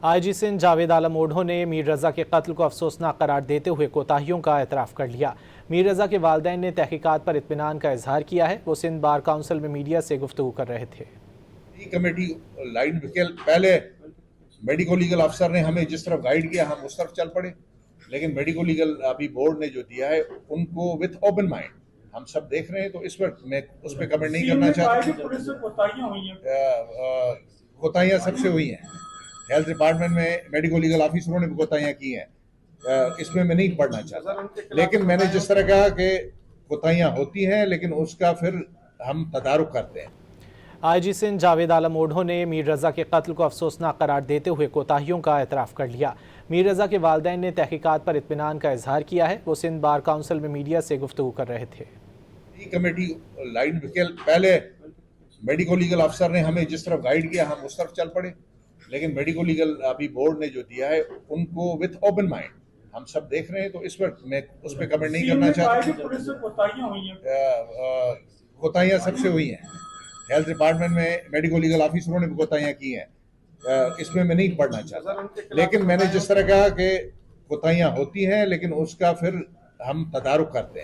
IG Sindh Javed Alam ओढ़ो ने मीर रजा के कत्ल को अफसोसनाक करार देते हुए कोताहियों का एतराफ़ कर लिया। मीर रजा के वालिदैन ने तहकीकात पर इत्मीनान का इजहार किया है। वो सिंध बार काउंसिल में मीडिया से गुफ्तगू कर रहे थे। कमेटी लाइन पहले मेडिको लीगल अफसर ने हमें जिस तरफ गाइड किया हम उस तरफ चल पड़े, लेकिन मेडिको लीगल अभी बोर्ड ने जो दिया है उनको विथ ओपन माइंड हम सब देख रहे हैं, तो इस पर मैं उस पर कमेंट नहीं करना चाहता। कोताहियां सबसे हुई हैं, हेल्थ डिपार्टमेंट में मेडिको लीगल ऑफिसरों ने भी कोताहियां की हैं, इसमें मैं नहीं पढ़ना चाहता। लेकिन मैंने जिस तरह कहा कि कोताहियां होती हैं लेकिन उसका फिर हम तदारुक करते हैं। IG सिंध जावेद आलम ओढ़ो ने मीर रजा के कत्ल को अफसोसनाक करार देते हुए कोताहियों का एतराफ़ कर लिया। मीर रजा के वालिदैन ने तहकीकात पर इत्मीनान का इजहार किया है। वो सिंध बार काउंसिल में मीडिया से गुफ्तगू कर रहे थे। कमेटी लाइन पहले मेडिको लीगल अफसर ने हमें जिस तरफ गाइड किया हम उस तरफ चल पड़े, लेकिन मेडिको लीगल अभी बोर्ड ने जो दिया है उनको विथ ओपन माइंड हम सब देख रहे हैं, तो इस पर मैं उस पर कमेंट नहीं करना चाहता। कोताहियां सबसे हुई हैं, हेल्थ डिपार्टमेंट में मेडिको लीगल ऑफिसरों ने भी कोताहियां की हैं, इसमें मैं नहीं पढ़ना चाहता। लेकिन मैंने जिस तरह कहा कि कोताहियां होती हैं लेकिन उसका फिर हम तदारुक करते हैं।